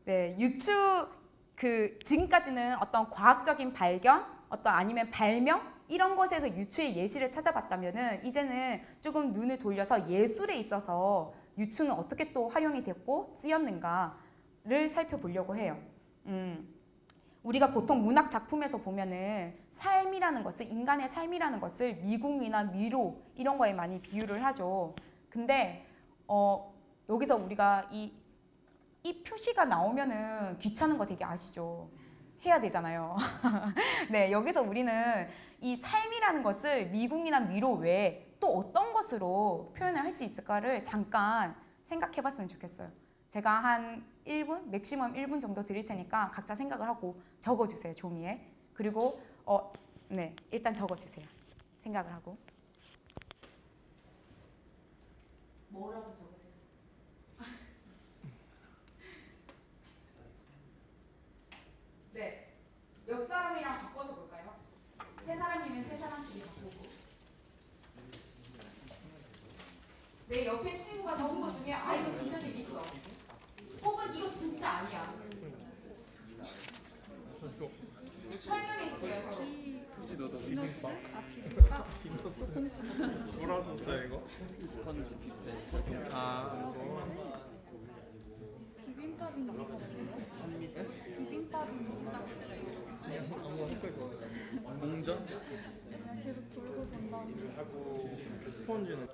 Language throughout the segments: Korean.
네, 지금까지는 어떤 과학적인 발견, 어떤 아니면 발명 이런 것에서 유추의 예시를 찾아봤다면은 이제는 조금 눈을 돌려서 예술에 있어서 유추는 어떻게 또 활용이 됐고 쓰였는가를 살펴보려고 해요. 우리가 보통 문학 작품에서 보면은 삶이라는 것을, 인간의 삶이라는 것을 미궁이나 미로 이런 거에 많이 비유를 하죠. 근데 여기서 우리가 이 표시가 나오면은 귀찮은 거 되게 아시죠? 해야 되잖아요. 네, 여기서 우리는 이 삶이라는 것을 미궁이나 미로 외에 또 어떤 것으로 표현을 할 수 있을까를 잠깐 생각해 봤으면 좋겠어요. 제가 한 1분, 맥시멈 1분 정도 드릴 테니까 각자 생각을 하고 적어주세요, 종이에. 그리고 네, 일단 적어주세요. 생각을 하고. 뭐라도 적으세요. 네, 옆 사람이랑 바꿔서 볼까요? 세 사람이면 세 사람끼리 바꾸고. 내 옆에 친구가 적은 것 중에 아 이거 진짜 재밌어. 혹은 이거 진짜 아니야. 설명해 주세요. 서로. 혹시 너도 비빔밥? 뭐라고 썼어요 이거? 스펀지 뷔페. 아 비빔밥이 뭐죠? 비빔밥이 뭐죠? 아무 색깔 좋아해. 공전? 그냥 계속 돌고 돈다는 하고 스펀지는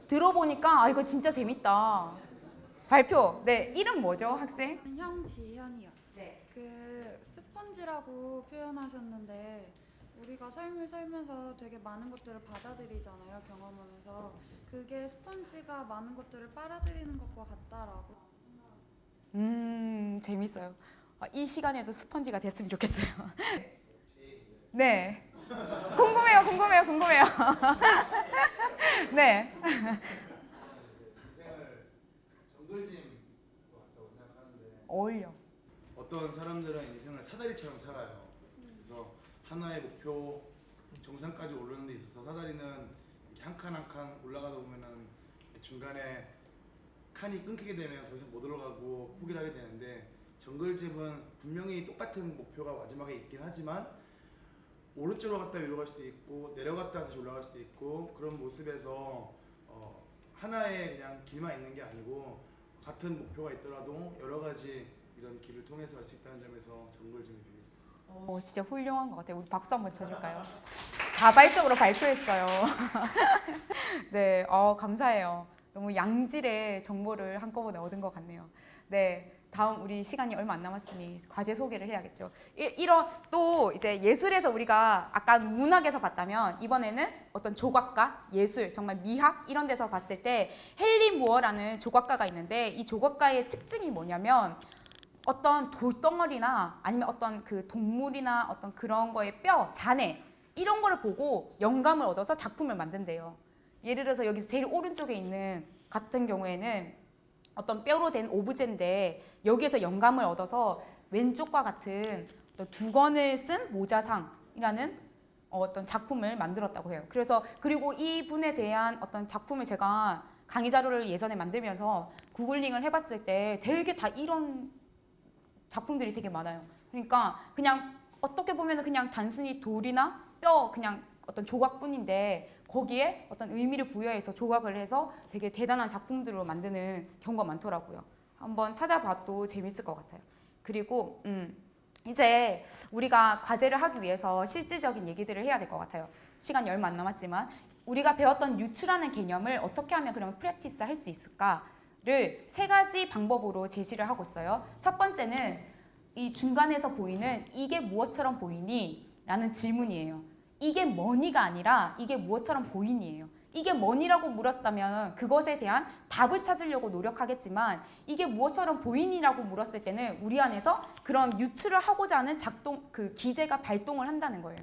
들어보니까 아 이거 진짜 재밌다. 발표. 네, 이름 뭐죠, 학생? 형지현이요. 네. 그 스펀지라고 표현하셨는데 우리가 삶을 살면서 되게 많은 것들을 받아들이잖아요. 경험하면서 그게 스펀지가 많은 것들을 빨아들이는 것과 같다라고. 재밌어요. 이 시간에도 스펀지가 됐으면 좋겠어요. 네. 궁금해요. 네. 인생을 정글짐 같다고 생각하는데 어울려. 어떤 사람들은 인생을 사다리처럼 살아요. 그래서 하나의 목표 정상까지 오르는 데 있어서 사다리는 이렇게 한 칸 한 칸 올라가다 보면은 중간에 칸이 끊기게 되면 더 이상 못 올라가고 포기를 하게 되는데 정글짐은 분명히 똑같은 목표가 마지막에 있긴 하지만 오른쪽으로 갔다 위로 갈 수도 있고 내려갔다 다시 올라갈 수도 있고 그런 모습에서 하나의 그냥 길만 있는 게 아니고 같은 목표가 있더라도 여러 가지 이런 길을 통해서 갈 수 있다는 점에서 정글짐이 비밀있어요. 진짜 훌륭한 것 같아요. 우리 박수 한번 쳐줄까요? 자발적으로 발표했어요. 네, 감사해요. 너무 양질의 정보를 한꺼번에 얻은 것 같네요. 네, 다음 우리 시간이 얼마 안 남았으니 과제 소개를 해야겠죠. 이런 또 이제 예술에서 우리가 아까 문학에서 봤다면 이번에는 어떤 조각가, 예술, 정말 미학 이런 데서 봤을 때 헨리 무어라는 조각가가 있는데 이 조각가의 특징이 뭐냐면 어떤 돌덩어리나 아니면 어떤 그 동물이나 어떤 그런 거의 뼈, 잔해 이런 거를 보고 영감을 얻어서 작품을 만든대요. 예를 들어서 여기서 제일 오른쪽에 있는 같은 경우에는 어떤 뼈로 된 오브제인데 여기에서 영감을 얻어서 왼쪽과 같은 어떤 두건을 쓴 모자상이라는 어떤 작품을 만들었다고 해요. 그리고 이분에 대한 어떤 작품을 제가 강의 자료를 예전에 만들면서 구글링을 해봤을 때 되게 다 이런 작품들이 되게 많아요. 그러니까 그냥 어떻게 보면 그냥 단순히 돌이나 뼈 그냥 어떤 조각뿐인데 거기에 어떤 의미를 부여해서 조각을 해서 되게 대단한 작품들로 만드는 경우가 많더라고요. 한번 찾아봐도 재밌을 것 같아요. 그리고 이제 우리가 과제를 하기 위해서 실질적인 얘기들을 해야 될 것 같아요. 시간이 얼마 안 남았지만 우리가 배웠던 유추라는 개념을 어떻게 하면 그러면 프랙티스 할 수 있을까를 세 가지 방법으로 제시를 하고 있어요. 첫 번째는 이 중간에서 보이는 이게 무엇처럼 보이니? 라는 질문이에요. 이게 뭐니가 아니라 이게 무엇처럼 보이니예요. 이게 뭐니라고 물었다면 그것에 대한 답을 찾으려고 노력하겠지만 이게 무엇처럼 보이니라고 물었을 때는 우리 안에서 그런 유추를 하고자 하는 그 기제가 발동을 한다는 거예요.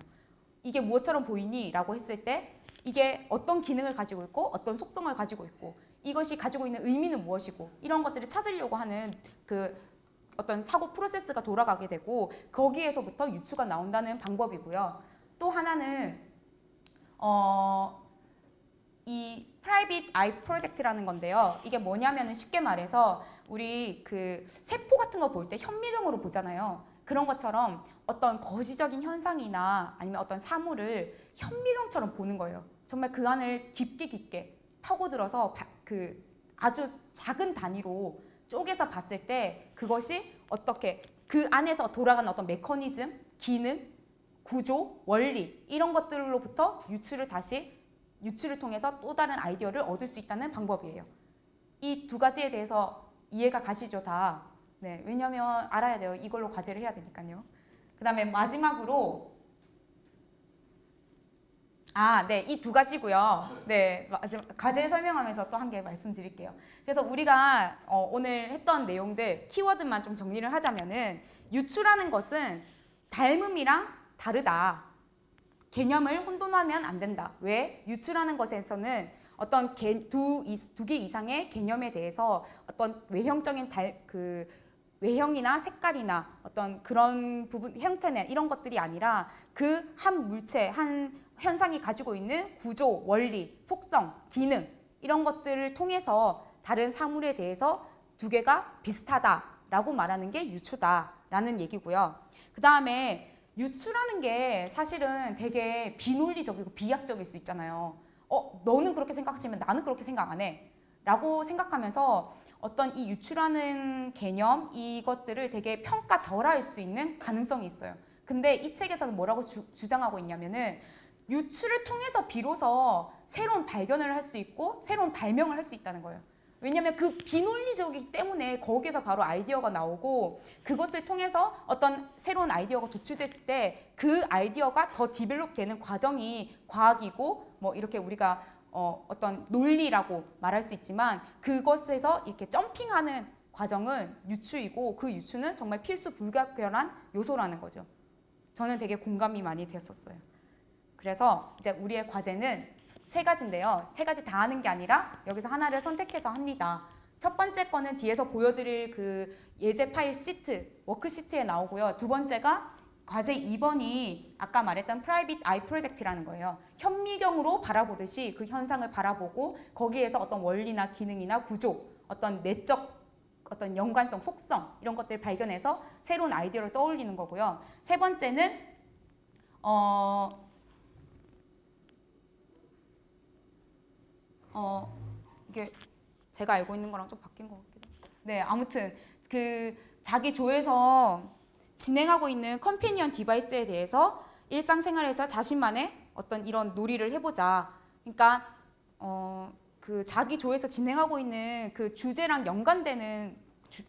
이게 무엇처럼 보이니라고 했을 때 이게 어떤 기능을 가지고 있고 어떤 속성을 가지고 있고 이것이 가지고 있는 의미는 무엇이고 이런 것들을 찾으려고 하는 그 어떤 사고 프로세스가 돌아가게 되고 거기에서부터 유추가 나온다는 방법이고요. 또 하나는 이 프라이빗 아이 프로젝트라는 건데요. 이게 뭐냐면은 쉽게 말해서 우리 그 세포 같은 거 볼 때 현미경으로 보잖아요. 그런 것처럼 어떤 거시적인 현상이나 아니면 어떤 사물을 현미경처럼 보는 거예요. 정말 그 안을 깊게 파고들어서 그 아주 작은 단위로 쪼개서 봤을 때 그것이 어떻게 그 안에서 돌아가는 어떤 메커니즘, 기능, 구조, 원리 이런 것들로부터 유추를 통해서 또 다른 아이디어를 얻을 수 있다는 방법이에요. 이 두 가지에 대해서 이해가 가시죠, 다? 네, 왜냐면 알아야 돼요. 이걸로 과제를 해야 되니까요. 그 다음에 마지막으로 네, 이 두 가지고요. 네, 마지막 과제 설명하면서 또 한 개 말씀드릴게요. 그래서 우리가 오늘 했던 내용들 키워드만 좀 정리를 하자면은 유추라는 것은 닮음이랑 다르다. 개념을 혼돈하면 안 된다. 왜? 유추라는 것에서는 어떤 두 개 이상의 개념에 대해서 어떤 외형적인 외형이나 색깔이나 어떤 그런 부분, 형태나 이런 것들이 아니라 그 한 물체, 한 현상이 가지고 있는 구조, 원리, 속성, 기능 이런 것들을 통해서 다른 사물에 대해서 두 개가 비슷하다라고 말하는 게 유추다라는 얘기고요. 그 다음에 유추라는 게 사실은 되게 비논리적이고 비약적일 수 있잖아요. 너는 그렇게 생각하지만 나는 그렇게 생각 안 해. 라고 생각하면서 어떤 이 유추라는 개념, 이것들을 되게 평가절하할 수 있는 가능성이 있어요. 근데 이 책에서는 뭐라고 주장하고 있냐면은 유추를 통해서 비로소 새로운 발견을 할 수 있고 새로운 발명을 할 수 있다는 거예요. 왜냐하면 그 비논리적이기 때문에 거기에서 바로 아이디어가 나오고 그것을 통해서 어떤 새로운 아이디어가 도출됐을 때 그 아이디어가 더 디벨롭 되는 과정이 과학이고 뭐 이렇게 우리가 어떤 논리라고 말할 수 있지만 그것에서 이렇게 점핑하는 과정은 유추이고 그 유추는 정말 필수 불가결한 요소라는 거죠. 저는 되게 공감이 많이 됐었어요. 그래서 이제 우리의 과제는 3가지인데요. 3가지 다 하는 게 아니라 여기서 하나를 선택해서 합니다. 첫 번째 거는 뒤에서 보여드릴 그 예제 파일 시트, 워크시트에 나오고요. 두 번째가 과제 2번이 아까 말했던 프라이빗 아이 프로젝트라는 거예요. 현미경으로 바라보듯이 그 현상을 바라보고 거기에서 어떤 원리나 기능이나 구조, 어떤 내적 어떤 연관성, 속성 이런 것들을 발견해서 새로운 아이디어를 떠올리는 거고요. 세 번째는 이게 제가 알고 있는 거랑 좀 바뀐 것 같기도 해요. 네, 아무튼 그 자기 조에서 진행하고 있는 컴패니언 디바이스에 대해서 일상생활에서 자신만의 어떤 이런 놀이를 해보자. 그러니까 그 자기 조에서 진행하고 있는 그 주제랑 연관되는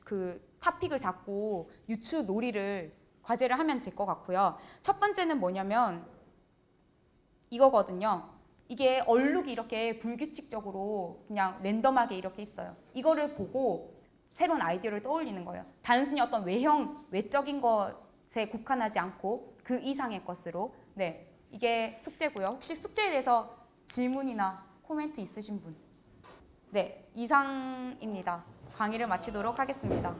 그 토픽을 잡고 유추 놀이를 과제를 하면 될 것 같고요. 첫 번째는 뭐냐면 이거거든요. 이게 얼룩이 이렇게 불규칙적으로 그냥 랜덤하게 이렇게 있어요. 이거를 보고 새로운 아이디어를 떠올리는 거예요. 단순히 어떤 외적인 것에 국한하지 않고 그 이상의 것으로. 네, 이게 숙제고요. 혹시 숙제에 대해서 질문이나 코멘트 있으신 분? 네, 이상입니다. 강의를 마치도록 하겠습니다.